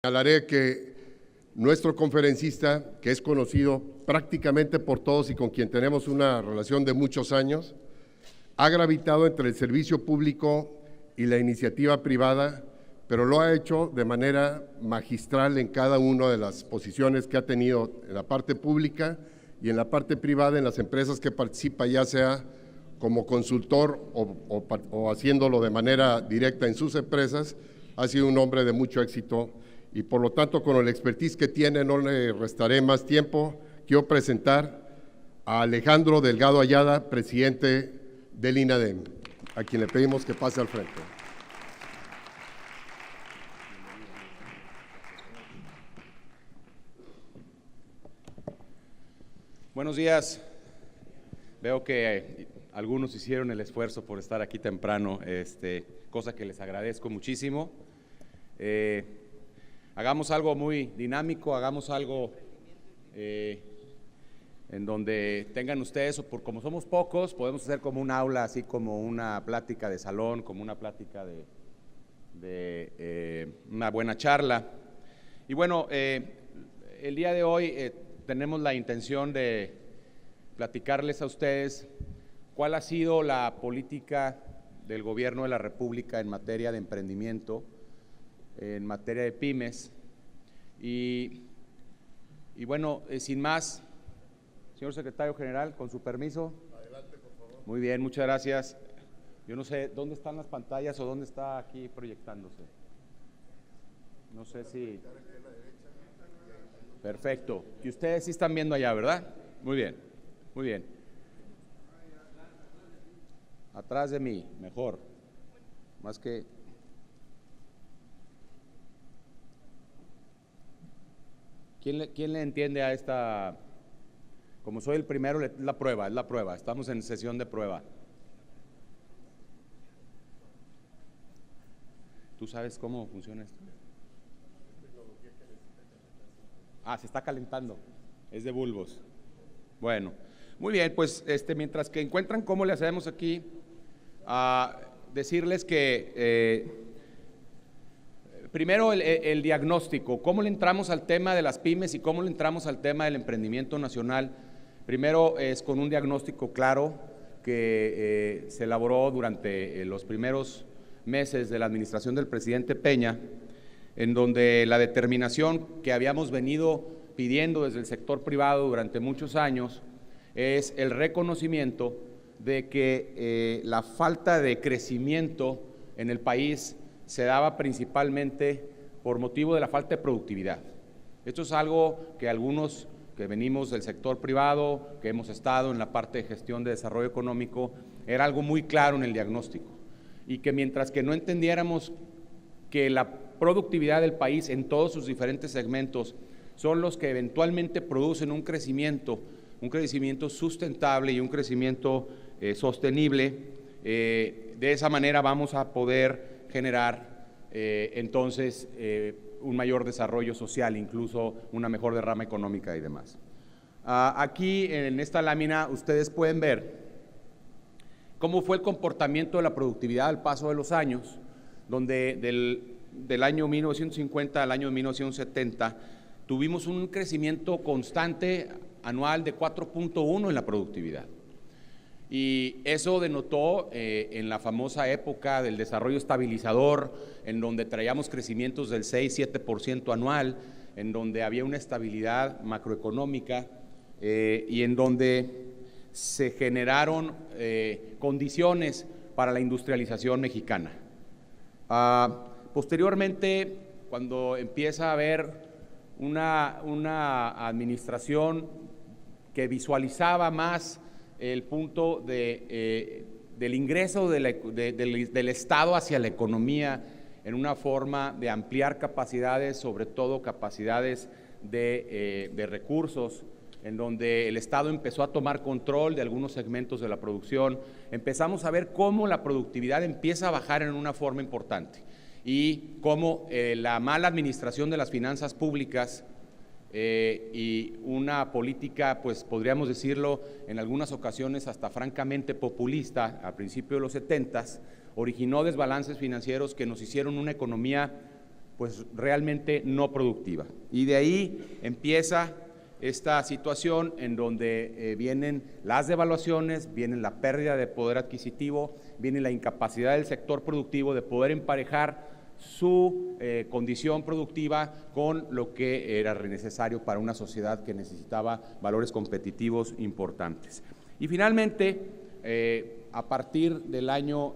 Señalaré que nuestro conferencista, que es conocido prácticamente por todos y con quien tenemos una relación de muchos años, ha gravitado entre el servicio público y la iniciativa privada, pero lo ha hecho de manera magistral en cada una de las posiciones que ha tenido en la parte pública y en la parte privada, en las empresas que participa, ya sea como consultor o haciéndolo de manera directa en sus empresas. Ha sido un hombre de mucho éxito y por lo tanto, con el expertise que tiene, no le restaré más tiempo. Quiero presentar a Alejandro Delgado Ayala, presidente del INADEM, a quien le pedimos que pase al frente. Buenos días. Veo que algunos hicieron el esfuerzo por estar aquí temprano, cosa que les agradezco muchísimo. Hagamos algo muy dinámico, hagamos algo en donde tengan ustedes, como somos pocos, podemos hacer como un aula, así como una plática de salón, como una plática de una buena charla. Y bueno, el día de hoy tenemos la intención de platicarles a ustedes cuál ha sido la política del Gobierno de la República en materia de emprendimiento, en materia de pymes. Y bueno, sin más, señor secretario general, con su permiso. Adelante, por favor. Muy bien, muchas gracias. Yo no sé dónde están las pantallas o dónde está aquí proyectándose. No sé si… Perfecto. Y ustedes sí están viendo allá, ¿verdad? Muy bien, muy bien. Atrás de mí, mejor. Más que… ¿Quién le entiende a esta? Como soy el primero, es la prueba. Estamos en sesión de prueba. ¿Tú sabes cómo funciona esto? Se está calentando. Es de bulbos. Bueno, muy bien, pues mientras que encuentran cómo le hacemos aquí, decirles que primero el diagnóstico, cómo le entramos al tema de las pymes y cómo le entramos al tema del emprendimiento nacional. Primero es con un diagnóstico claro que se elaboró durante los primeros meses de la administración del presidente Peña, en donde la determinación que habíamos venido pidiendo desde el sector privado durante muchos años es el reconocimiento de que la falta de crecimiento en el país se daba principalmente por motivo de la falta de productividad. Esto es algo que algunos que venimos del sector privado, que hemos estado en la parte de gestión de desarrollo económico, era algo muy claro en el diagnóstico, y que mientras que no entendiéramos que la productividad del país en todos sus diferentes segmentos son los que eventualmente producen un crecimiento sustentable y un crecimiento sostenible, de esa manera vamos a poder generar entonces un mayor desarrollo social, incluso una mejor derrama económica y demás. Aquí en esta lámina ustedes pueden ver cómo fue el comportamiento de la productividad al paso de los años, donde del año 1950 al año 1970 tuvimos un crecimiento constante anual de 4.1 en la productividad. Y eso denotó en la famosa época del desarrollo estabilizador, en donde traíamos crecimientos del 6-7% anual, en donde había una estabilidad macroeconómica y en donde se generaron condiciones para la industrialización mexicana. Posteriormente, cuando empieza a haber una administración que visualizaba más el punto del ingreso del Estado hacia la economía en una forma de ampliar capacidades, sobre todo capacidades de recursos, en donde el Estado empezó a tomar control de algunos segmentos de la producción, empezamos a ver cómo la productividad empieza a bajar en una forma importante y cómo la mala administración de las finanzas públicas y una política, pues podríamos decirlo, en algunas ocasiones hasta francamente populista, a principios de los 70s, originó desbalances financieros que nos hicieron una economía pues realmente no productiva. Y de ahí empieza esta situación en donde vienen las devaluaciones, viene la pérdida de poder adquisitivo, viene la incapacidad del sector productivo de poder emparejar su condición productiva con lo que era necesario para una sociedad que necesitaba valores competitivos importantes. Y finalmente, a partir del año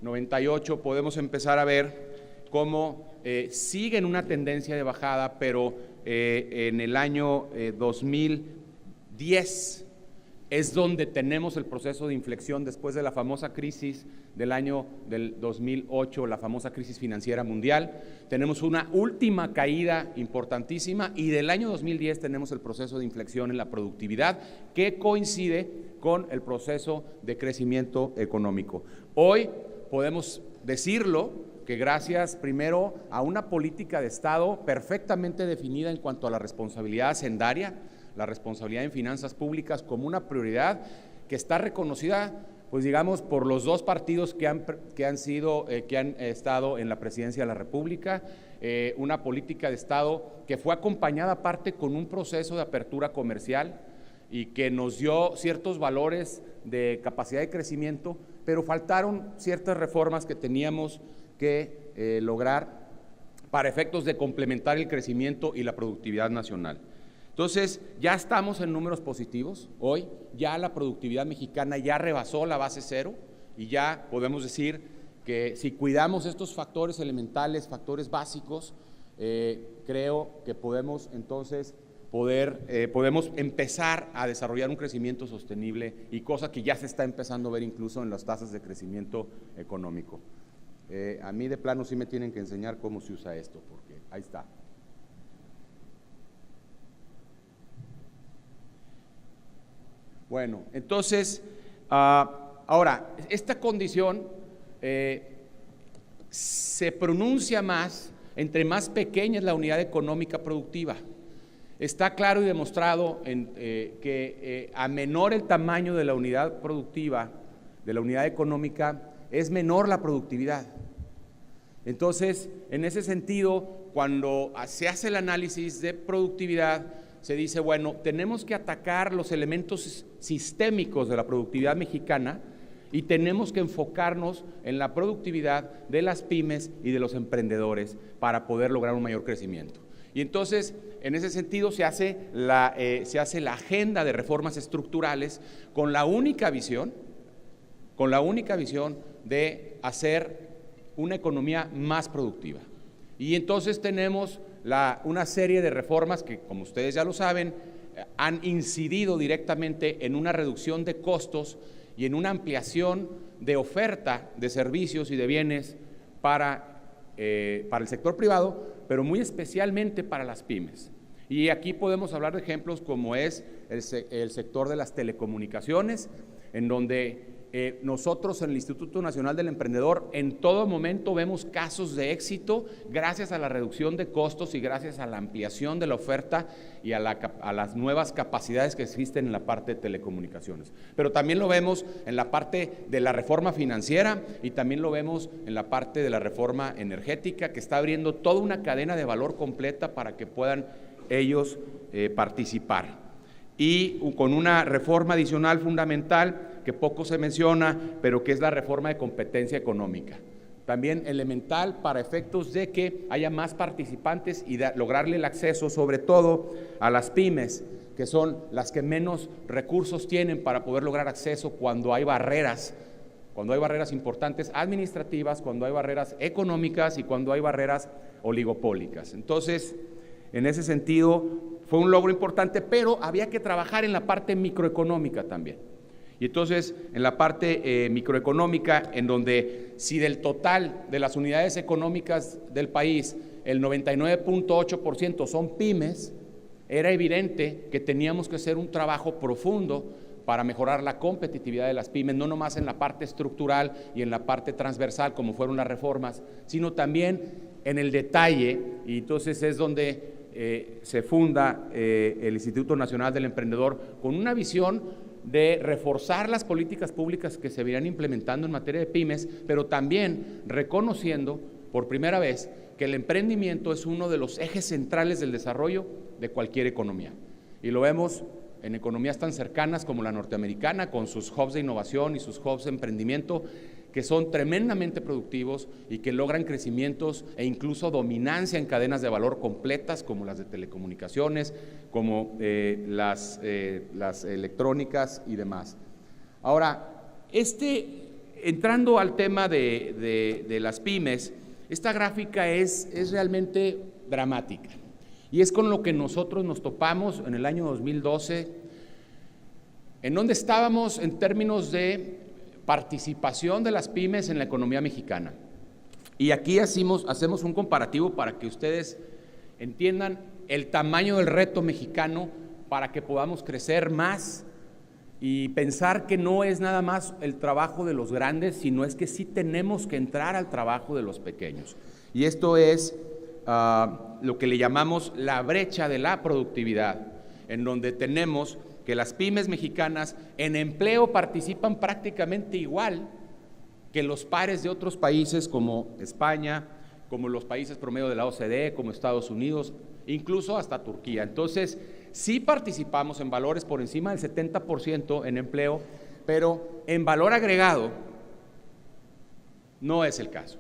98 podemos empezar a ver cómo sigue en una tendencia de bajada, pero en el año 2010 es donde tenemos el proceso de inflexión después de la famosa crisis del año del 2008, la famosa crisis financiera mundial. Tenemos una última caída importantísima y del año 2010 tenemos el proceso de inflexión en la productividad que coincide con el proceso de crecimiento económico. Hoy podemos decirlo que gracias primero a una política de Estado perfectamente definida en cuanto a la responsabilidad hacendaria, la responsabilidad en finanzas públicas como una prioridad que está reconocida, pues digamos, por los dos partidos que han estado en la presidencia de la República, una política de Estado que fue acompañada aparte con un proceso de apertura comercial y que nos dio ciertos valores de capacidad de crecimiento, pero faltaron ciertas reformas que teníamos que lograr para efectos de complementar el crecimiento y la productividad nacional. Entonces, ya estamos en números positivos. Hoy ya la productividad mexicana ya rebasó la base cero y ya podemos decir que si cuidamos estos factores elementales, factores básicos, creo que podemos entonces podemos empezar a desarrollar un crecimiento sostenible y cosa que ya se está empezando a ver incluso en las tasas de crecimiento económico. A mí de plano sí me tienen que enseñar cómo se usa esto, porque ahí está. Bueno, entonces, ahora, esta condición se pronuncia más entre más pequeña es la unidad económica productiva. Está claro y demostrado que a menor el tamaño de la unidad productiva, de la unidad económica, es menor la productividad. Entonces, en ese sentido, cuando se hace el análisis de productividad, se dice, bueno, tenemos que atacar los elementos sistémicos de la productividad mexicana y tenemos que enfocarnos en la productividad de las pymes y de los emprendedores para poder lograr un mayor crecimiento. Y entonces, en ese sentido, se hace la agenda de reformas estructurales con la única visión de hacer una economía más productiva. Y entonces tenemos una serie de reformas que, como ustedes ya lo saben, han incidido directamente en una reducción de costos y en una ampliación de oferta de servicios y de bienes para el sector privado, pero muy especialmente para las pymes. Y aquí podemos hablar de ejemplos como es el sector de las telecomunicaciones, en donde nosotros en el Instituto Nacional del Emprendedor en todo momento vemos casos de éxito gracias a la reducción de costos y gracias a la ampliación de la oferta y a las nuevas capacidades que existen en la parte de telecomunicaciones. Pero también lo vemos en la parte de la reforma financiera y también lo vemos en la parte de la reforma energética, que está abriendo toda una cadena de valor completa para que puedan ellos participar. Y con una reforma adicional fundamental que poco se menciona, pero que es la reforma de competencia económica. También elemental para efectos de que haya más participantes y lograrle el acceso, sobre todo a las pymes, que son las que menos recursos tienen para poder lograr acceso cuando hay barreras importantes administrativas, cuando hay barreras económicas y cuando hay barreras oligopólicas. Entonces, en ese sentido, fue un logro importante, pero había que trabajar en la parte microeconómica también. Y entonces, en la parte microeconómica, en donde si del total de las unidades económicas del país, el 99.8% son pymes, era evidente que teníamos que hacer un trabajo profundo para mejorar la competitividad de las pymes, no nomás en la parte estructural y en la parte transversal, como fueron las reformas, sino también en el detalle, y entonces es donde se funda el Instituto Nacional del Emprendedor con una visión de reforzar las políticas públicas que se vienen implementando en materia de pymes, pero también reconociendo por primera vez, que el emprendimiento es uno de los ejes centrales del desarrollo de cualquier economía. Y lo vemos en economías tan cercanas como la norteamericana, con sus hubs de innovación y sus hubs de emprendimiento, que son tremendamente productivos y que logran crecimientos e incluso dominancia en cadenas de valor completas, como las de telecomunicaciones, como las electrónicas y demás. Ahora, entrando al tema de las pymes, esta gráfica es realmente dramática. Y es con lo que nosotros nos topamos en el año 2012, en donde estábamos en términos de participación de las pymes en la economía mexicana. Y aquí hacemos un comparativo para que ustedes entiendan el tamaño del reto mexicano para que podamos crecer más y pensar que no es nada más el trabajo de los grandes, sino es que sí tenemos que entrar al trabajo de los pequeños. Y esto es lo que le llamamos la brecha de la productividad, en donde tenemos que las pymes mexicanas en empleo participan prácticamente igual que los pares de otros países como España, como los países promedio de la OCDE, como Estados Unidos, incluso hasta Turquía. Entonces, sí participamos en valores por encima del 70% en empleo, pero en valor agregado no es el caso.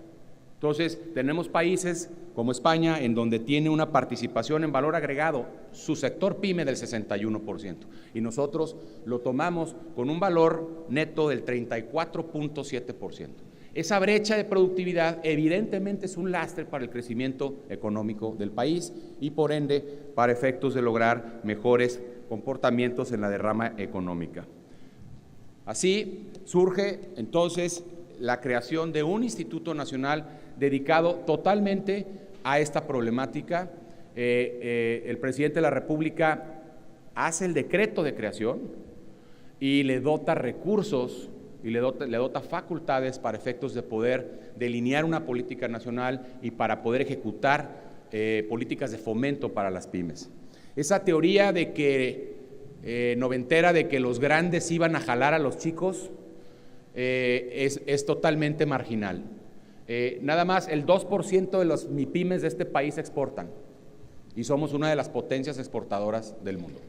Entonces, tenemos países como España, en donde tiene una participación en valor agregado, su sector pyme del 61%, y nosotros lo tomamos con un valor neto del 34.7%. Esa brecha de productividad evidentemente es un lastre para el crecimiento económico del país y por ende para efectos de lograr mejores comportamientos en la derrama económica. Así surge entonces la creación de un Instituto Nacional dedicado totalmente a esta problemática. El presidente de la República hace el decreto de creación y le dota recursos y le dota facultades para efectos de poder delinear una política nacional y para poder ejecutar políticas de fomento para las pymes. Esa teoría de que noventera de que los grandes iban a jalar a los chicos es totalmente marginal. Nada más el 2% de los MIPYMES de este país exportan y somos una de las potencias exportadoras del mundo.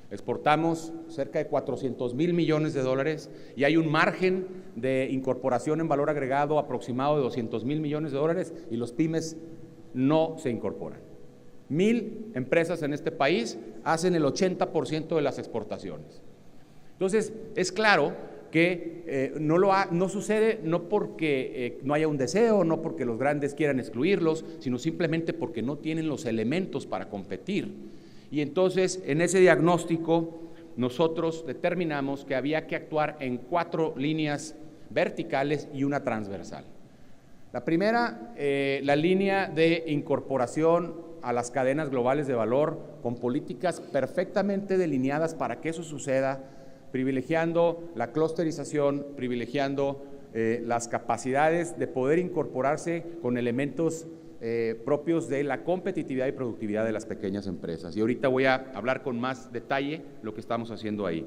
Exportamos cerca de 400,000 millones de dólares y hay un margen de incorporación en valor agregado aproximado de 200,000 millones de dólares y los pymes no se incorporan. 1,000 empresas en este país hacen el 80% de las exportaciones. Entonces, es claro que no sucede no porque no haya un deseo, no porque los grandes quieran excluirlos, sino simplemente porque no tienen los elementos para competir. Y entonces, en ese diagnóstico, nosotros determinamos que había que actuar en 4 líneas verticales y una transversal. La primera, la línea de incorporación a las cadenas globales de valor con políticas perfectamente delineadas para que eso suceda, privilegiando la clusterización, privilegiando las capacidades de poder incorporarse con elementos propios de la competitividad y productividad de las pequeñas empresas. Y ahorita voy a hablar con más detalle lo que estamos haciendo ahí.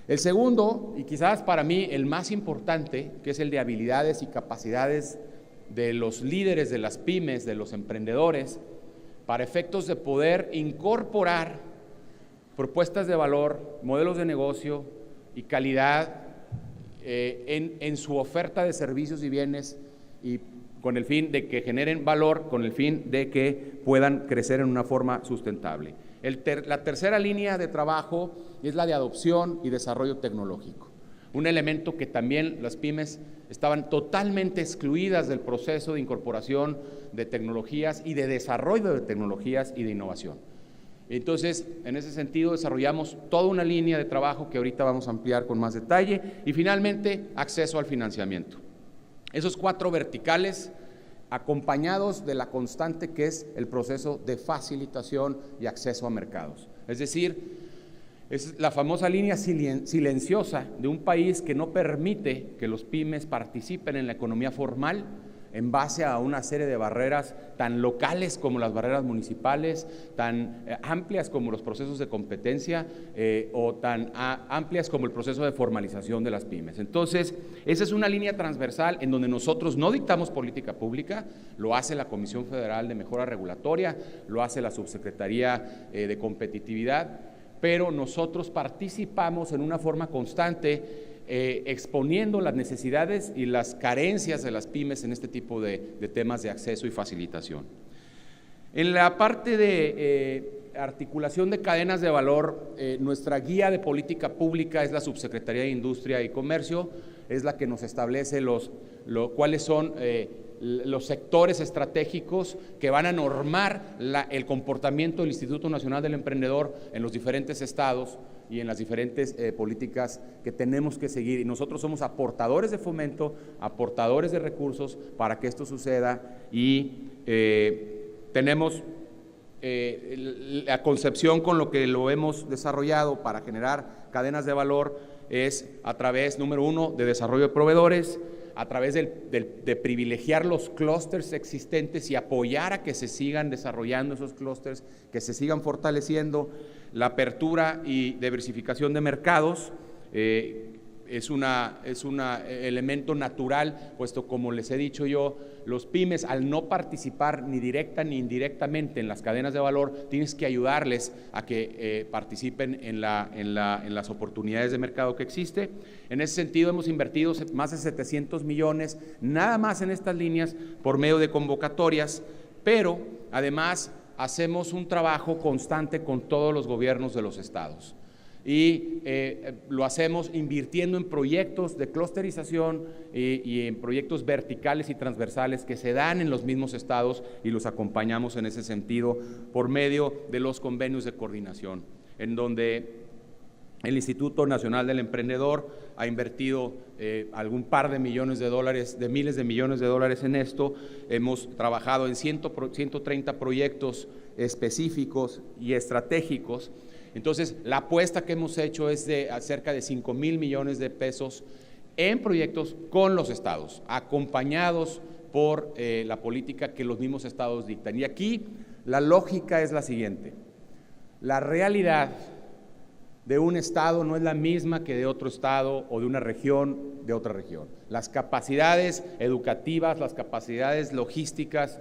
El segundo, y quizás para mí el más importante, que es el de habilidades y capacidades de los líderes de las pymes, de los emprendedores, para efectos de poder incorporar propuestas de valor, modelos de negocio y calidad en su oferta de servicios y bienes y con el fin de que generen valor, con el fin de que puedan crecer en una forma sustentable. La tercera línea de trabajo es la de adopción y desarrollo tecnológico, un elemento que también las pymes estaban totalmente excluidas del proceso de incorporación de tecnologías y de desarrollo de tecnologías y de innovación. Entonces, en ese sentido, desarrollamos toda una línea de trabajo que ahorita vamos a ampliar con más detalle y finalmente, acceso al financiamiento. Esos 4 verticales acompañados de la constante que es el proceso de facilitación y acceso a mercados. Es decir, es la famosa línea silenciosa de un país que no permite que los pymes participen en la economía formal, en base a una serie de barreras tan locales como las barreras municipales, tan amplias como los procesos de competencia o tan amplias como el proceso de formalización de las pymes. Entonces, esa es una línea transversal en donde nosotros no dictamos política pública, lo hace la Comisión Federal de Mejora Regulatoria, lo hace la Subsecretaría de Competitividad, pero nosotros participamos en una forma constante exponiendo las necesidades y las carencias de las pymes en este tipo de temas de acceso y facilitación. En la parte de articulación de cadenas de valor, nuestra guía de política pública es la Subsecretaría de Industria y Comercio, es la que nos establece cuáles son los sectores estratégicos que van a normar el comportamiento del Instituto Nacional del Emprendedor en los diferentes estados y en las diferentes políticas que tenemos que seguir. Y nosotros somos aportadores de fomento, aportadores de recursos para que esto suceda y tenemos la concepción con lo que lo hemos desarrollado para generar cadenas de valor es a través, número uno, de desarrollo de proveedores, a través de privilegiar los clústeres existentes y apoyar a que se sigan desarrollando esos clústeres, que se sigan fortaleciendo, la apertura y diversificación de mercados, es un elemento natural, puesto como les he dicho yo, los pymes al no participar ni directa ni indirectamente en las cadenas de valor, tienes que ayudarles a que participen en las oportunidades de mercado que existe. En ese sentido hemos invertido más de 700 millones nada más en estas líneas por medio de convocatorias, pero además hacemos un trabajo constante con todos los gobiernos de los estados. Y lo hacemos invirtiendo en proyectos de clusterización y en proyectos verticales y transversales que se dan en los mismos estados y los acompañamos en ese sentido por medio de los convenios de coordinación, en donde el Instituto Nacional del Emprendedor ha invertido algún par de millones de dólares, de miles de millones de dólares en esto. Hemos trabajado en 130 proyectos específicos y estratégicos. Entonces, la apuesta que hemos hecho es de cerca de 5,000 millones de pesos en proyectos con los estados, acompañados por la política que los mismos estados dictan. Y aquí la lógica es la siguiente: la realidad de un estado no es la misma que de otro estado o de una región de otra región. Las capacidades educativas, las capacidades logísticas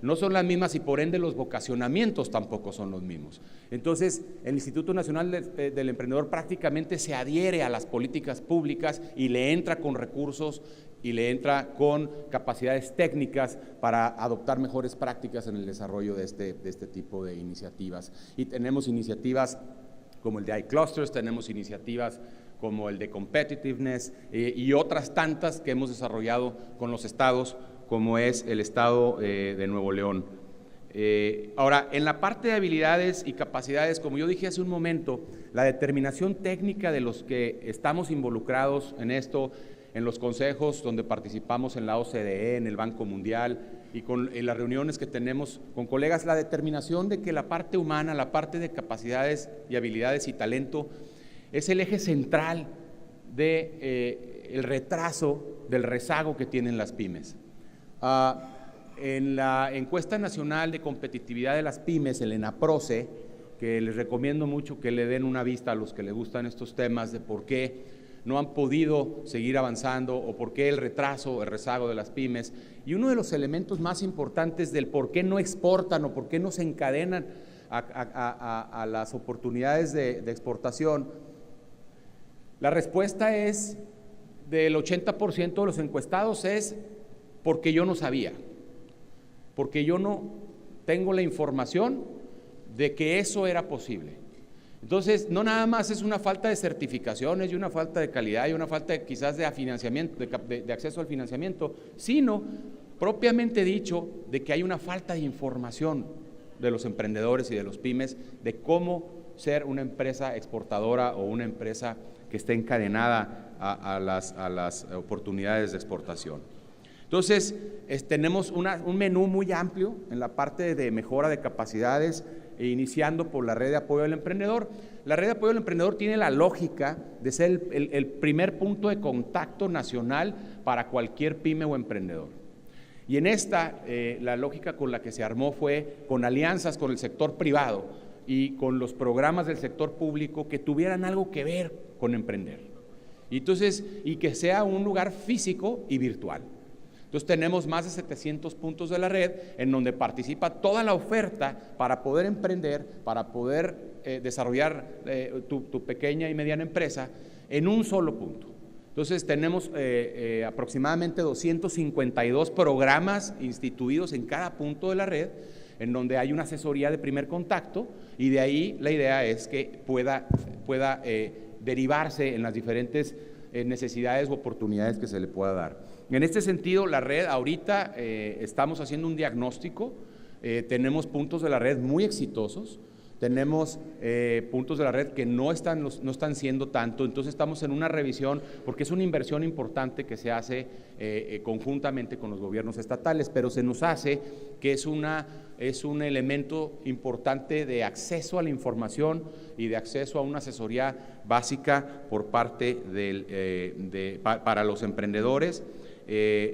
no son las mismas y por ende los vocacionamientos tampoco son los mismos. Entonces, el Instituto Nacional del Emprendedor prácticamente se adhiere a las políticas públicas y le entra con recursos y le entra con capacidades técnicas para adoptar mejores prácticas en el desarrollo de este tipo de iniciativas. Y tenemos iniciativas como el de iClusters, tenemos iniciativas como el de Competitiveness y otras tantas que hemos desarrollado con los estados, como es el estado de Nuevo León. Ahora, en la parte de habilidades y capacidades, como yo dije hace un momento, la determinación técnica de los que estamos involucrados en esto, en los consejos donde participamos en la OCDE, en el Banco Mundial y en las reuniones que tenemos con colegas, la determinación de que la parte humana, la parte de capacidades y habilidades y talento es el eje central del retraso, del rezago que tienen las pymes. En la encuesta nacional de competitividad de las pymes, el ENAPROCE, que les recomiendo mucho que le den una vista a los que les gustan estos temas de por qué no han podido seguir avanzando o por qué el retraso, el rezago de las pymes. Y uno de los elementos más importantes del por qué no exportan o por qué no se encadenan a las oportunidades de exportación, la respuesta es del 80% de los encuestados es porque yo no sabía, porque yo no tengo la información de que eso era posible. Entonces, no nada más es una falta de certificaciones y una falta de calidad y una falta quizás de financiamiento, de acceso al financiamiento, sino propiamente dicho de que hay una falta de información de los emprendedores y de los pymes de cómo ser una empresa exportadora o una empresa que esté encadenada a las oportunidades de exportación. Entonces, tenemos un menú muy amplio en la parte de mejora de capacidades, iniciando por la red de apoyo al emprendedor. La red de apoyo al emprendedor tiene la lógica de ser el primer punto de contacto nacional para cualquier pyme o emprendedor. Y en esta, la lógica con la que se armó fue con alianzas con el sector privado y con los programas del sector público que tuvieran algo que ver con emprender. Y que sea un lugar físico y virtual. Entonces tenemos más de 700 puntos de la red en donde participa toda la oferta para poder emprender, para poder desarrollar tu pequeña y mediana empresa en un solo punto. Entonces tenemos aproximadamente 252 programas instituidos en cada punto de la red, en donde hay una asesoría de primer contacto, y de ahí la idea es que pueda derivarse en las diferentes necesidades u oportunidades que se le pueda dar. En este sentido, la red ahorita estamos haciendo un diagnóstico, tenemos puntos de la red muy exitosos, tenemos puntos de la red que no están siendo tanto, entonces estamos en una revisión porque es una inversión importante que se hace conjuntamente con los gobiernos estatales, pero se nos hace que es un elemento importante de acceso a la información y de acceso a una asesoría básica por parte para los emprendedores.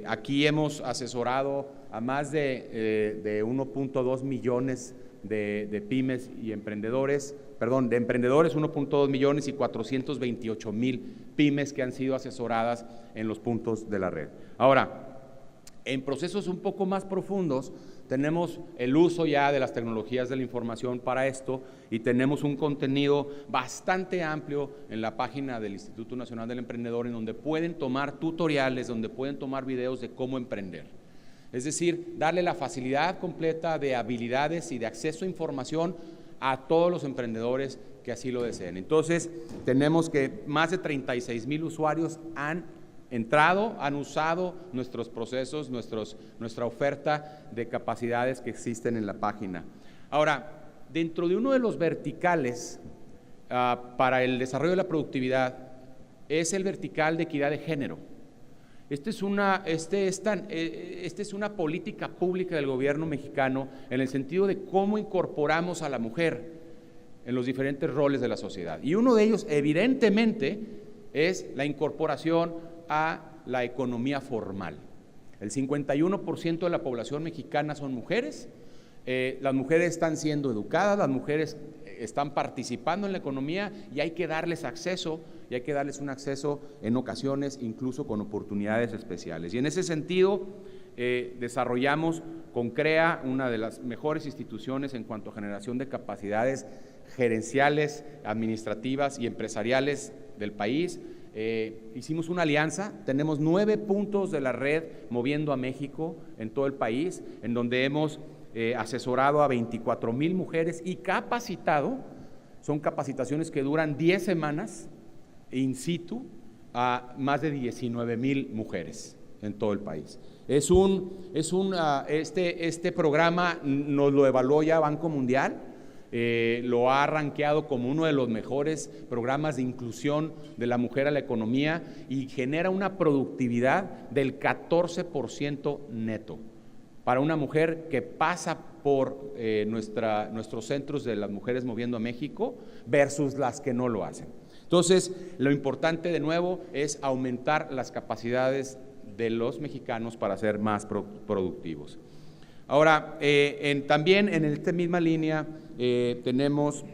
Aquí hemos asesorado a más de 1.2 millones de pymes y emprendedores, de emprendedores, 1.2 millones y 428,000 pymes que han sido asesoradas en los puntos de la red. Ahora, en procesos un poco más profundos, tenemos el uso ya de las tecnologías de la información para esto y tenemos un contenido bastante amplio en la página del Instituto Nacional del Emprendedor, en donde pueden tomar tutoriales, donde pueden tomar videos de cómo emprender. Es decir, darle la facilidad completa de habilidades y de acceso a información a todos los emprendedores que así lo deseen. Entonces, tenemos que más de 36,000 usuarios han entrado, han usado nuestros procesos, nuestra oferta de capacidades que existen en la página. Ahora, dentro de uno de los verticales para el desarrollo de la productividad es el vertical de equidad de género. Esta es una política pública del gobierno mexicano en el sentido de cómo incorporamos a la mujer en los diferentes roles de la sociedad. Y uno de ellos, evidentemente, es la incorporación a la economía formal. El 51% de la población mexicana son mujeres. Las mujeres están siendo educadas, las mujeres están participando en la economía y hay que darles acceso, y hay que darles un acceso en ocasiones incluso con oportunidades especiales. Y en ese sentido desarrollamos con CREA, una de las mejores instituciones en cuanto a generación de capacidades gerenciales, administrativas y empresariales del país. Hicimos una alianza, tenemos 9 puntos de la red Moviendo a México en todo el país, en donde hemos asesorado a 24,000 mujeres y capacitado, son capacitaciones que duran 10 semanas in situ, a más de 19,000 mujeres en todo el país. Este programa nos lo evaluó ya Banco Mundial, lo ha rankeado como uno de los mejores programas de inclusión de la mujer a la economía y genera una productividad del 14% neto para una mujer que pasa por nuestros centros de las mujeres Moviendo a México versus las que no lo hacen. Entonces, lo importante de nuevo es aumentar las capacidades de los mexicanos para ser más productivos. Ahora, también en esta misma línea tenemos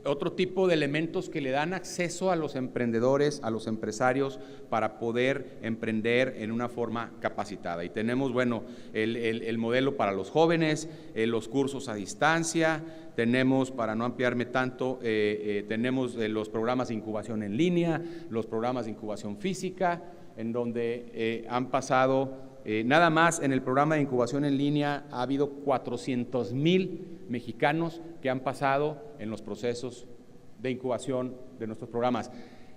otro tipo de elementos que le dan acceso a los emprendedores, a los empresarios, para poder emprender en una forma capacitada. Y tenemos, bueno, el modelo para los jóvenes, los cursos a distancia, tenemos, para no ampliarme tanto, tenemos los programas de incubación en línea, los programas de incubación física, en donde han pasado, nada más en el programa de incubación en línea ha habido 400,000 mexicanos que han pasado en los procesos de incubación de nuestros programas,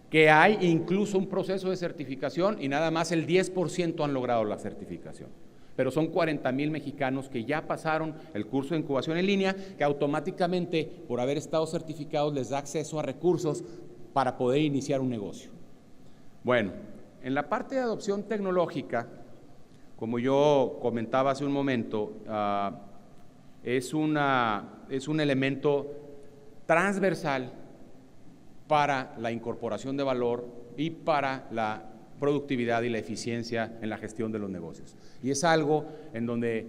que hay incluso un proceso de certificación y nada más el 10% han logrado la certificación. Pero son 40,000 mexicanos que ya pasaron el curso de incubación en línea, que automáticamente, por haber estado certificados, les da acceso a recursos para poder iniciar un negocio. Bueno, en la parte de adopción tecnológica, como yo comentaba hace un momento, es un elemento transversal para la incorporación de valor y para la productividad y la eficiencia en la gestión de los negocios. Y es algo en donde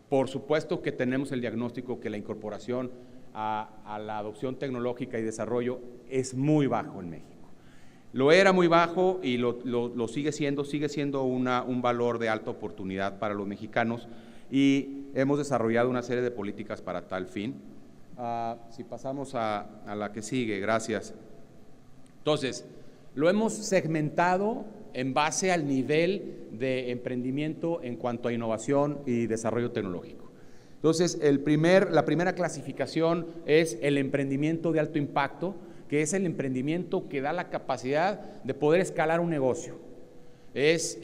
por supuesto que tenemos el diagnóstico que la incorporación a la adopción tecnológica y desarrollo es muy bajo en México. Lo era muy bajo y lo sigue siendo un valor de alta oportunidad para los mexicanos, y hemos desarrollado una serie de políticas para tal fin. Si pasamos a la que sigue, gracias. Entonces, lo hemos segmentado en base al nivel de emprendimiento en cuanto a innovación y desarrollo tecnológico. Entonces, la primera clasificación es el emprendimiento de alto impacto, que es el emprendimiento que da la capacidad de poder escalar un negocio. Es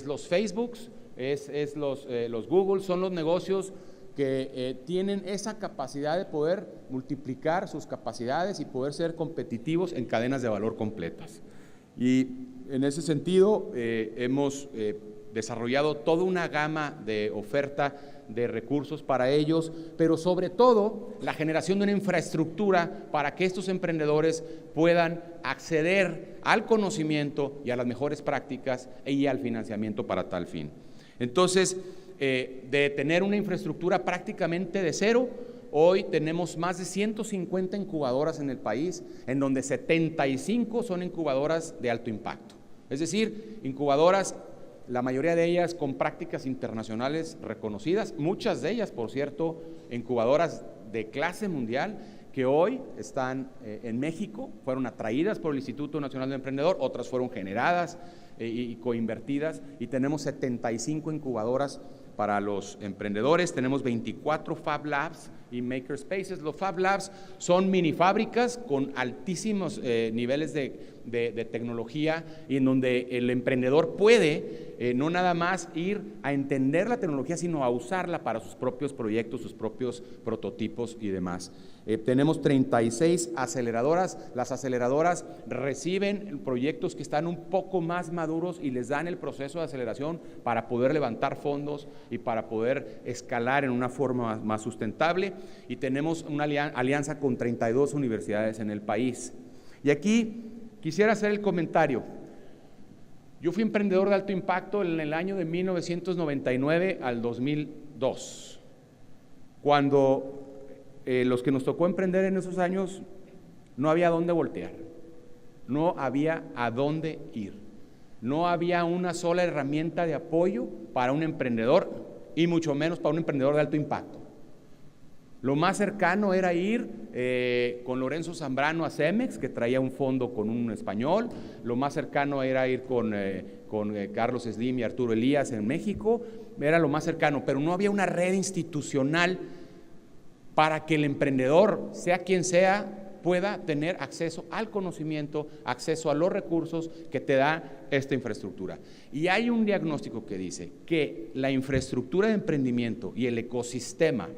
los Facebooks, es los Google, son los negocios que tienen esa capacidad de poder multiplicar sus capacidades y poder ser competitivos en cadenas de valor completas. Y en ese sentido hemos desarrollado toda una gama de oferta de recursos para ellos, pero sobre todo la generación de una infraestructura para que estos emprendedores puedan acceder al conocimiento y a las mejores prácticas y al financiamiento para tal fin. Entonces, de tener una infraestructura prácticamente de cero, hoy tenemos más de 150 incubadoras en el país, en donde 75 son incubadoras de alto impacto. Es decir, incubadoras, la mayoría de ellas con prácticas internacionales reconocidas, muchas de ellas, por cierto, incubadoras de clase mundial, que hoy están en México, fueron atraídas por el Instituto Nacional del Emprendedor, otras fueron generadas y coinvertidas, y tenemos 75 incubadoras para los emprendedores. Tenemos 24 Fab Labs y Makerspaces. Los Fab Labs son mini fábricas con altísimos niveles de tecnología, y en donde el emprendedor puede no nada más ir a entender la tecnología, sino a usarla para sus propios proyectos, sus propios prototipos y demás. Tenemos 36 aceleradoras. Las aceleradoras reciben proyectos que están un poco más maduros y les dan el proceso de aceleración para poder levantar fondos y para poder escalar en una forma más sustentable. Y tenemos una alianza con 32 universidades en el país. Y aquí quisiera hacer el comentario. Yo fui emprendedor de alto impacto en el año de 1999 al 2002, cuando los que nos tocó emprender en esos años no había a dónde voltear, no había a dónde ir, no había una sola herramienta de apoyo para un emprendedor, y mucho menos para un emprendedor de alto impacto. Lo más cercano era ir con Lorenzo Zambrano a Cemex, que traía un fondo con un español. Lo más cercano era ir con Carlos Slim y Arturo Elías en México. Era lo más cercano, pero no había una red institucional para que el emprendedor, sea quien sea, pueda tener acceso al conocimiento, acceso a los recursos que te da esta infraestructura. Y hay un diagnóstico que dice que la infraestructura de emprendimiento y el ecosistema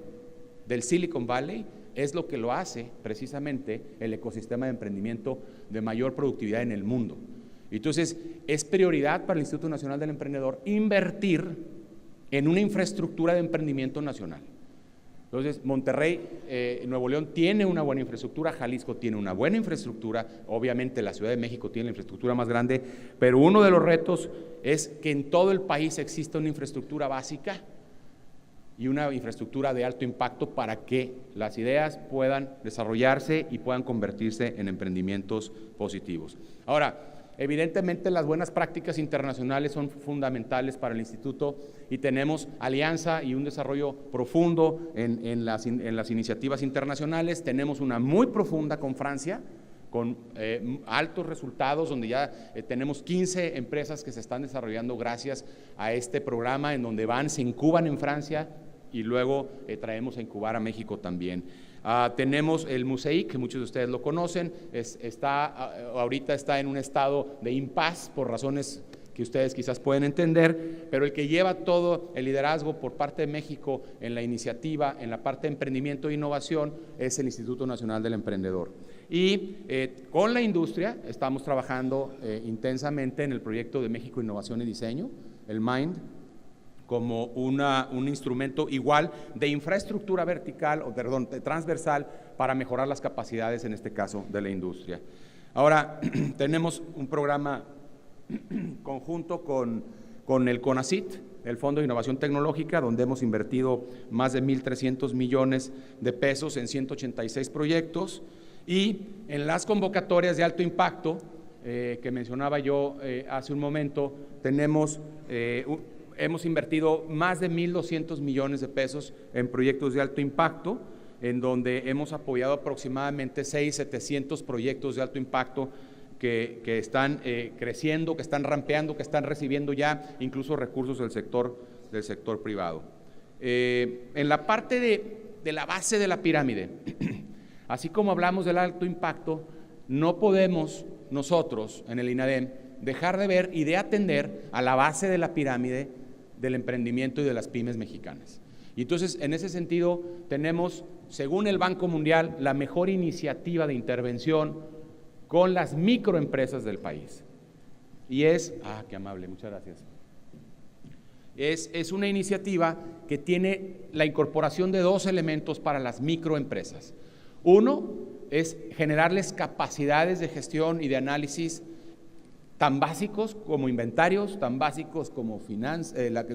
del Silicon Valley es lo que lo hace precisamente el ecosistema de emprendimiento de mayor productividad en el mundo. Entonces, es prioridad para el Instituto Nacional del Emprendedor invertir en una infraestructura de emprendimiento nacional. Entonces, Monterrey, Nuevo León tiene una buena infraestructura, Jalisco tiene una buena infraestructura, obviamente la Ciudad de México tiene la infraestructura más grande, pero uno de los retos es que en todo el país exista una infraestructura básica y una infraestructura de alto impacto para que las ideas puedan desarrollarse y puedan convertirse en emprendimientos positivos. Ahora, evidentemente las buenas prácticas internacionales son fundamentales para el instituto, y tenemos alianza y un desarrollo profundo en las iniciativas internacionales. Tenemos una muy profunda con Francia, con altos resultados, donde ya tenemos 15 empresas que se están desarrollando gracias a este programa, en donde se incuban en Francia y luego traemos a incubar a México también. Tenemos el Museic, que muchos de ustedes lo conocen, ahorita está en un estado de impasse por razones que ustedes quizás pueden entender, pero el que lleva todo el liderazgo por parte de México en la iniciativa, en la parte de emprendimiento e innovación, es el Instituto Nacional del Emprendedor. Y con la industria estamos trabajando intensamente en el proyecto de México Innovación y Diseño, el MIND, como un instrumento igual de infraestructura transversal para mejorar las capacidades, en este caso, de la industria. Ahora, tenemos un programa conjunto con el CONACYT, el Fondo de Innovación Tecnológica, donde hemos invertido más de 1,300 millones de pesos en 186 proyectos, y en las convocatorias de alto impacto que mencionaba yo hace un momento, hemos invertido más de 1,200 millones de pesos en proyectos de alto impacto, en donde hemos apoyado aproximadamente 700 proyectos de alto impacto que están creciendo, que están rampeando, que están recibiendo ya incluso recursos del sector privado. En la parte de la base de la pirámide, así como hablamos del alto impacto, no podemos nosotros en el INADEM dejar de ver y de atender a la base de la pirámide del emprendimiento y de las pymes mexicanas. Y entonces, en ese sentido, tenemos, según el Banco Mundial, la mejor iniciativa de intervención con las microempresas del país. Y qué amable, muchas gracias. Es una iniciativa que tiene la incorporación de 2 elementos para las microempresas. Uno es generarles capacidades de gestión y de análisis tan básicos como inventarios, tan básicos como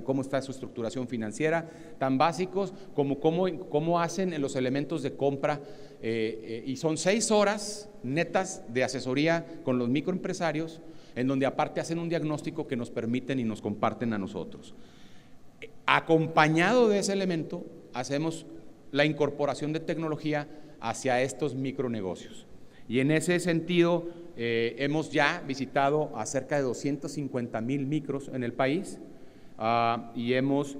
cómo está su estructuración financiera, tan básicos como cómo hacen los elementos de compra, y son 6 horas netas de asesoría con los microempresarios, en donde aparte hacen un diagnóstico que nos permiten y nos comparten a nosotros. Acompañado de ese elemento, hacemos la incorporación de tecnología hacia estos micronegocios. Y en ese sentido, hemos ya visitado a cerca de 250,000 micros en el país, y hemos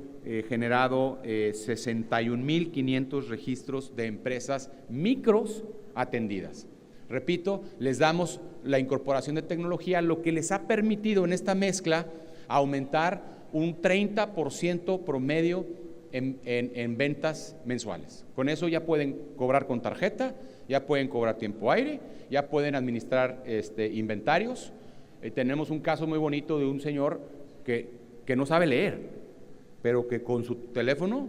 generado 61,500 registros de empresas micros atendidas. Repito, les damos la incorporación de tecnología, lo que les ha permitido en esta mezcla aumentar un 30% promedio en ventas mensuales. Con eso ya pueden cobrar con tarjeta, ya pueden cobrar tiempo aire, ya pueden administrar inventarios. Tenemos un caso muy bonito de un señor que no sabe leer, pero que con su teléfono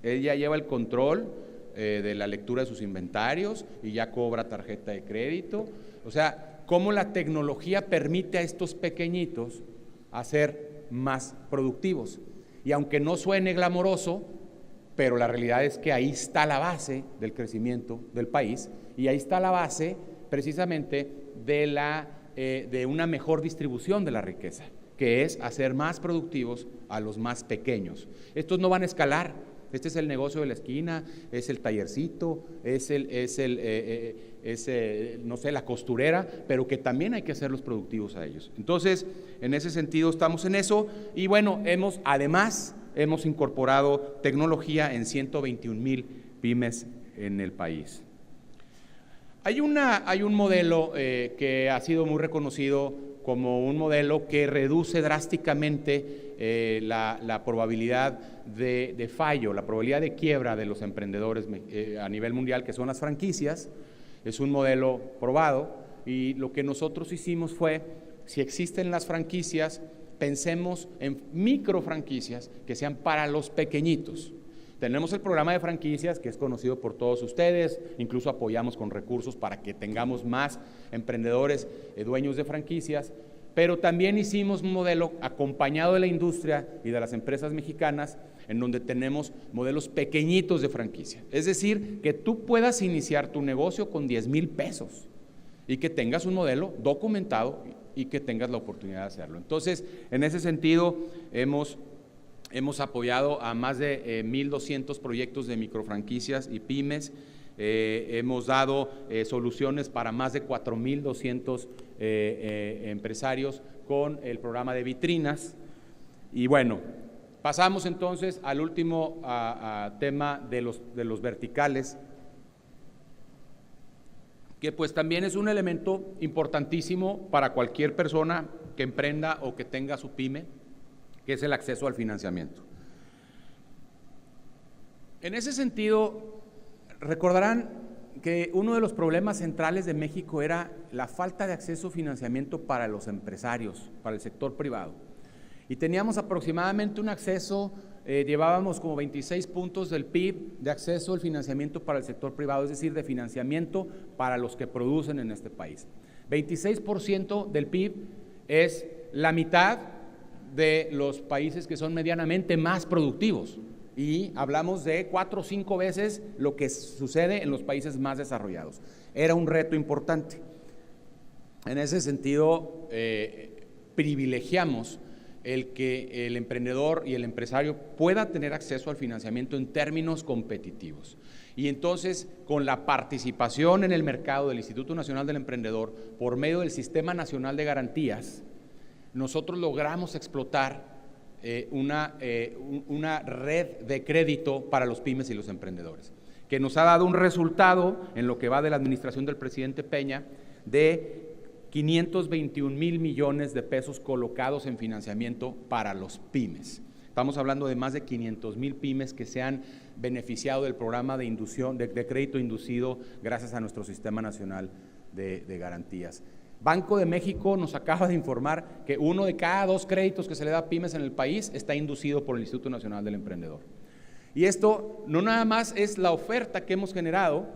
él ya lleva el control de la lectura de sus inventarios y ya cobra tarjeta de crédito. O sea, cómo la tecnología permite a estos pequeñitos a ser más productivos. Y aunque no suene glamoroso, pero la realidad es que ahí está la base del crecimiento del país, y ahí está la base precisamente de una mejor distribución de la riqueza, que es hacer más productivos a los más pequeños. Estos no van a escalar. Este es el negocio de la esquina, es el tallercito, no sé, la costurera, pero que también hay que hacerlos productivos a ellos. Entonces, en ese sentido estamos en eso, y bueno, además hemos incorporado tecnología en 121,000 pymes en el país. Hay un modelo que ha sido muy reconocido como un modelo que reduce drásticamente la probabilidad de fallo, la probabilidad de quiebra de los emprendedores a nivel mundial, que son las franquicias. Es un modelo probado, y lo que nosotros hicimos fue, si existen las franquicias, pensemos en microfranquicias que sean para los pequeñitos. Tenemos el programa de franquicias, que es conocido por todos ustedes, incluso apoyamos con recursos para que tengamos más emprendedores dueños de franquicias, pero también hicimos un modelo acompañado de la industria y de las empresas mexicanas, en donde tenemos modelos pequeñitos de franquicia. Es decir, que tú puedas iniciar tu negocio con 10,000 pesos y que tengas un modelo documentado y que tengas la oportunidad de hacerlo. Entonces, en ese sentido, hemos apoyado a más de 1,200 proyectos de microfranquicias y pymes. Hemos dado soluciones para más de 4,200 empresarios con el programa de vitrinas. Y bueno, pasamos entonces al último tema de los verticales, que pues también es un elemento importantísimo para cualquier persona que emprenda o que tenga su pyme, que es el acceso al financiamiento. En ese sentido, recordarán que uno de los problemas centrales de México era la falta de acceso a financiamiento para los empresarios, para el sector privado. Y teníamos aproximadamente un acceso, llevábamos como 26 puntos del PIB de acceso al financiamiento para el sector privado, es decir, de financiamiento para los que producen en este país. 26% del PIB es la mitad de los países que son medianamente más productivos. Y hablamos de 4 o 5 veces lo que sucede en los países más desarrollados. Era un reto importante. En ese sentido, privilegiamos el que el emprendedor y el empresario pueda tener acceso al financiamiento en términos competitivos. Y entonces, con la participación en el mercado del Instituto Nacional del Emprendedor, por medio del Sistema Nacional de Garantías, nosotros logramos explotar una red de crédito para los pymes y los emprendedores, que nos ha dado un resultado en lo que va de la administración del presidente Peña de 521,000 millones de pesos colocados en financiamiento para los pymes. Estamos hablando de más de 500,000 pymes que se han beneficiado del programa de crédito inducido gracias a nuestro Sistema Nacional de Garantías. Banco de México nos acaba de informar que 1 de cada 2 créditos que se le da a pymes en el país está inducido por el Instituto Nacional del Emprendedor. Y esto no nada más es la oferta que hemos generado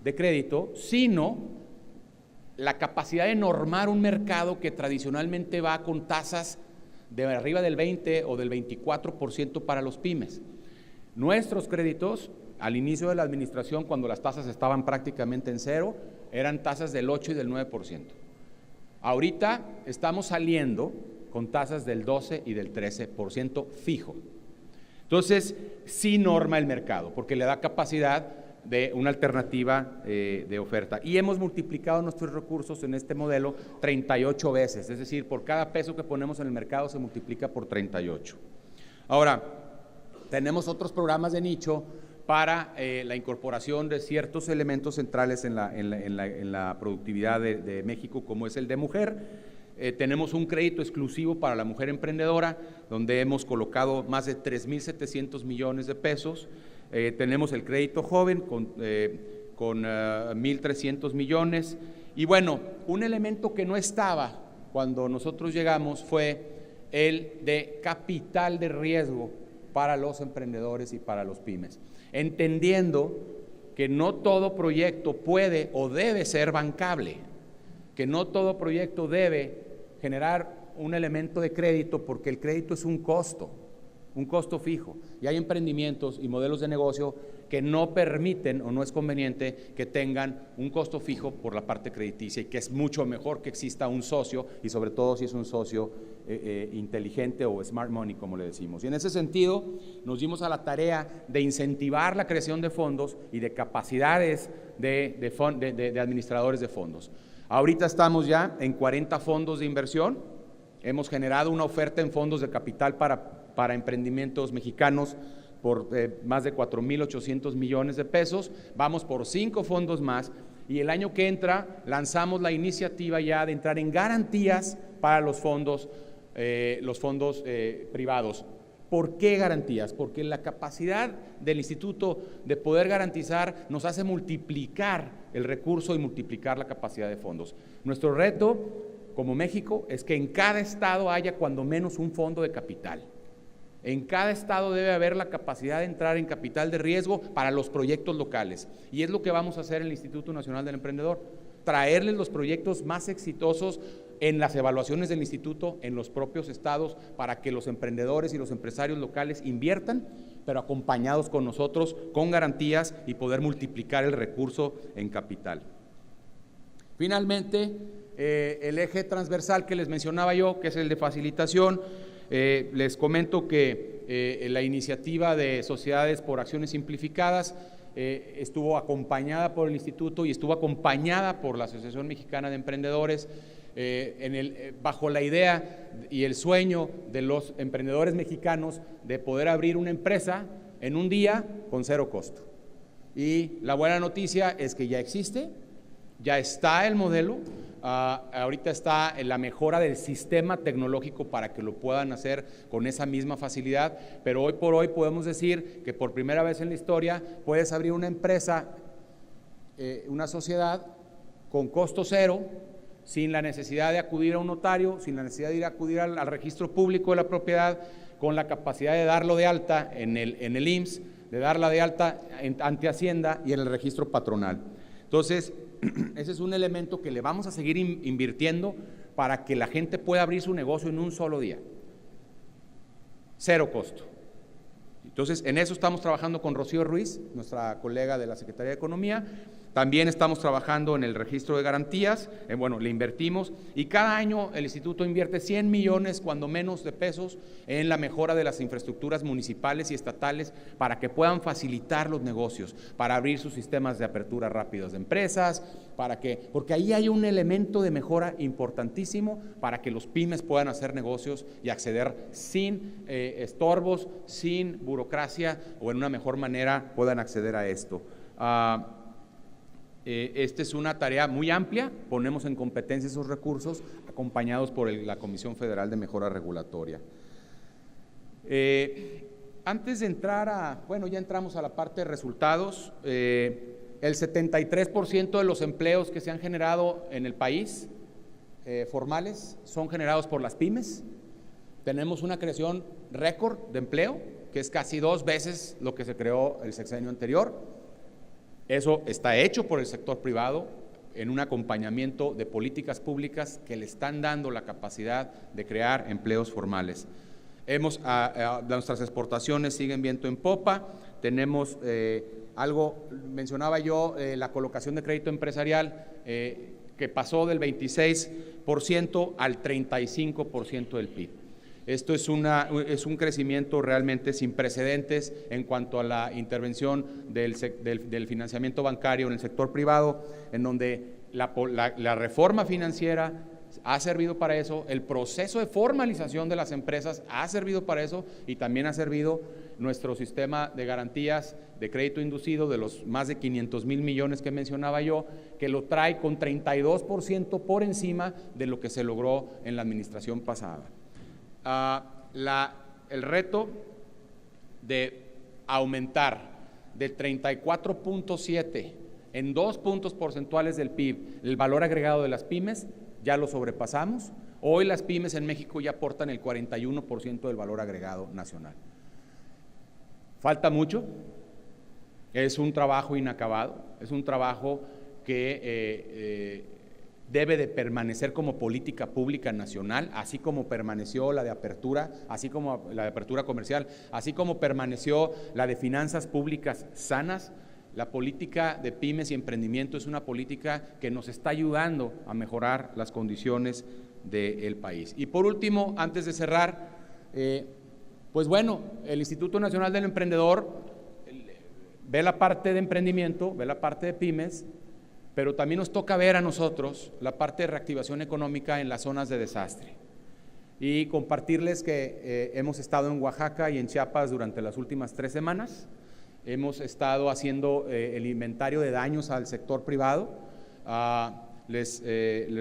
de crédito, sino la capacidad de normar un mercado que tradicionalmente va con tasas de arriba del 20 o del 24% para los pymes. Nuestros créditos, al inicio de la administración, cuando las tasas estaban prácticamente en cero, eran tasas del 8 y del 9%. Ahorita estamos saliendo con tasas del 12 y del 13% fijo. Entonces, sí norma el mercado, porque le da capacidad de una alternativa de oferta. Y hemos multiplicado nuestros recursos en este modelo 38 veces, es decir, por cada peso que ponemos en el mercado se multiplica por 38. Ahora, tenemos otros programas de nicho para la incorporación de ciertos elementos centrales en la productividad de México, como es el de mujer. Tenemos un crédito exclusivo para la mujer emprendedora, donde hemos colocado más de 3,700 millones de pesos. Tenemos el crédito joven con 1,300 millones. Y bueno, un elemento que no estaba cuando nosotros llegamos fue el de capital de riesgo para los emprendedores y para los pymes, entendiendo que no todo proyecto puede o debe ser bancable, que no todo proyecto debe generar un elemento de crédito, porque el crédito es un costo fijo, y hay emprendimientos y modelos de negocio que no permiten o no es conveniente que tengan un costo fijo por la parte crediticia, y que es mucho mejor que exista un socio, y sobre todo si es un socio inteligente o smart money, como le decimos. Y en ese sentido nos dimos a la tarea de incentivar la creación de fondos y de capacidades de administradores de fondos. Ahorita estamos ya en 40 fondos de inversión. Hemos generado una oferta en fondos de capital para emprendimientos mexicanos por más de 4,800 millones de pesos. Vamos por 5 fondos más, y el año que entra lanzamos la iniciativa ya de entrar en garantías para los fondos privados. ¿Por qué garantías? Porque la capacidad del instituto de poder garantizar nos hace multiplicar el recurso y multiplicar la capacidad de fondos. Nuestro reto como México es que en cada estado haya cuando menos un fondo de capital. En cada estado debe haber la capacidad de entrar en capital de riesgo para los proyectos locales, y es lo que vamos a hacer en el Instituto Nacional del Emprendedor, traerles los proyectos más exitosos en las evaluaciones del instituto en los propios estados, para que los emprendedores y los empresarios locales inviertan, pero acompañados con nosotros, con garantías, y poder multiplicar el recurso en capital. Finalmente, el eje transversal que les mencionaba yo, que es el de facilitación, les comento que la iniciativa de sociedades por acciones simplificadas estuvo acompañada por el instituto y estuvo acompañada por la Asociación Mexicana de Emprendedores, bajo la idea y el sueño de los emprendedores mexicanos de poder abrir una empresa en un día con 0 costo. Y la buena noticia es que ya existe, ya está el modelo. Ahorita está en la mejora del sistema tecnológico para que lo puedan hacer con esa misma facilidad, pero hoy por hoy podemos decir que por primera vez en la historia puedes abrir una empresa, una sociedad con costo 0, sin la necesidad de acudir a un notario, sin la necesidad de ir a acudir al registro público de la propiedad, con la capacidad de darlo de alta en el IMSS, de darla de alta ante Hacienda y en el registro patronal. Entonces, ese es un elemento que le vamos a seguir invirtiendo, para que la gente pueda abrir su negocio en un solo día. Cero costo. Entonces, en eso estamos trabajando con Rocío Ruiz, nuestra colega de la Secretaría de Economía. También estamos trabajando en el registro de garantías, le invertimos, y cada año el instituto invierte 100 millones, cuando menos, de pesos en la mejora de las infraestructuras municipales y estatales para que puedan facilitar los negocios, para abrir sus sistemas de apertura rápidos de empresas, porque ahí hay un elemento de mejora importantísimo para que los pymes puedan hacer negocios y acceder sin estorbos, sin burocracia, o en una mejor manera puedan acceder a esto. Esta es una tarea muy amplia, ponemos en competencia esos recursos, acompañados por la Comisión Federal de Mejora Regulatoria. Antes de entrar ya entramos a la parte de resultados. El 73% de los empleos que se han generado en el país, formales, son generados por las pymes. Tenemos una creación récord de empleo, que es casi 2 veces lo que se creó el sexenio anterior. Eso está hecho por el sector privado en un acompañamiento de políticas públicas que le están dando la capacidad de crear empleos formales. Nuestras exportaciones siguen viento en popa. Tenemos mencionaba yo, la colocación de crédito empresarial, que pasó del 26% al 35% del PIB. Esto es un crecimiento realmente sin precedentes en cuanto a la intervención del financiamiento bancario en el sector privado, en donde la reforma financiera ha servido para eso, el proceso de formalización de las empresas ha servido para eso, y también ha servido nuestro sistema de garantías de crédito inducido de los más de 500,000 millones que mencionaba yo, que lo trae con 32% por encima de lo que se logró en la administración pasada. El reto de aumentar de 34.7 en 2 puntos porcentuales del PIB el valor agregado de las pymes, ya lo sobrepasamos. Hoy las pymes en México ya aportan el 41% del valor agregado nacional. Falta mucho, es un trabajo inacabado, es un trabajo que debe de permanecer como política pública nacional, así como permaneció la de apertura, así como la de apertura comercial, así como permaneció la de finanzas públicas sanas. La política de pymes y emprendimiento es una política que nos está ayudando a mejorar las condiciones del país. Y por último, antes de cerrar, el Instituto Nacional del Emprendedor ve la parte de emprendimiento, ve la parte de pymes, pero también nos toca ver a nosotros la parte de reactivación económica en las zonas de desastre. Y compartirles que hemos estado en Oaxaca y en Chiapas durante las últimas 3 semanas. Hemos estado haciendo el inventario de daños al sector privado. Les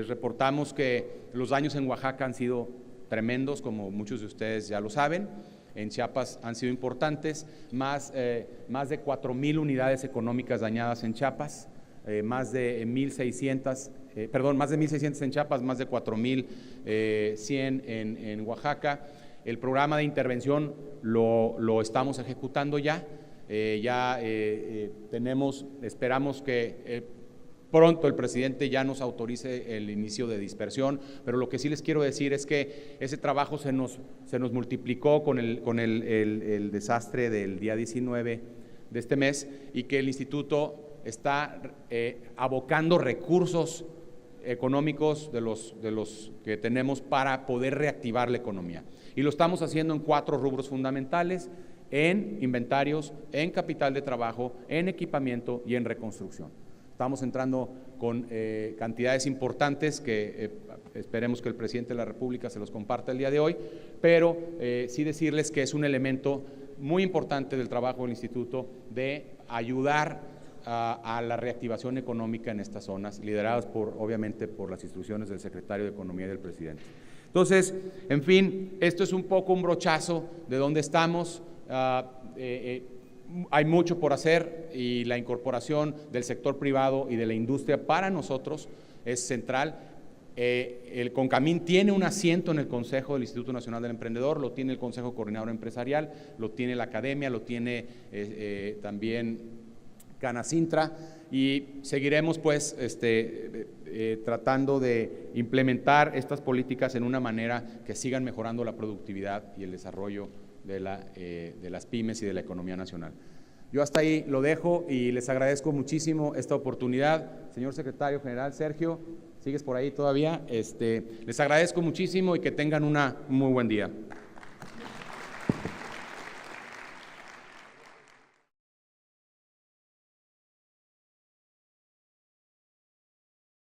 reportamos que los daños en Oaxaca han sido tremendos, como muchos de ustedes ya lo saben. En Chiapas han sido importantes, más de 4,000 unidades económicas dañadas en Chiapas. Más de 1,600 en Chiapas, más de 4,100 en Oaxaca. El programa de intervención lo estamos ejecutando ya. Esperamos que pronto el presidente ya nos autorice el inicio de dispersión, pero lo que sí les quiero decir es que ese trabajo se nos multiplicó con el desastre del día 19 de este mes, y que el instituto está abocando recursos económicos de los que tenemos para poder reactivar la economía. Y lo estamos haciendo en 4 rubros fundamentales: en inventarios, en capital de trabajo, en equipamiento y en reconstrucción. Estamos entrando con cantidades importantes que esperemos que el presidente de la República se los comparta el día de hoy, pero sí decirles que es un elemento muy importante del trabajo del instituto de ayudar a la reactivación económica en estas zonas, lideradas obviamente por las instrucciones del secretario de Economía y del presidente. Entonces, en fin, esto es un poco un brochazo de dónde estamos. Hay mucho por hacer, y la incorporación del sector privado y de la industria para nosotros es central. El CONCAMIN tiene un asiento en el Consejo del Instituto Nacional del Emprendedor, lo tiene el Consejo Coordinador Empresarial, lo tiene la Academia, lo tiene también Canacintra. y seguiremos pues tratando de implementar estas políticas en una manera que sigan mejorando la productividad y el desarrollo de las pymes y de la economía nacional. Yo hasta ahí lo dejo y les agradezco muchísimo esta oportunidad. Señor Secretario General Sergio, ¿sigues por ahí todavía? Les agradezco muchísimo y que tengan un muy buen día.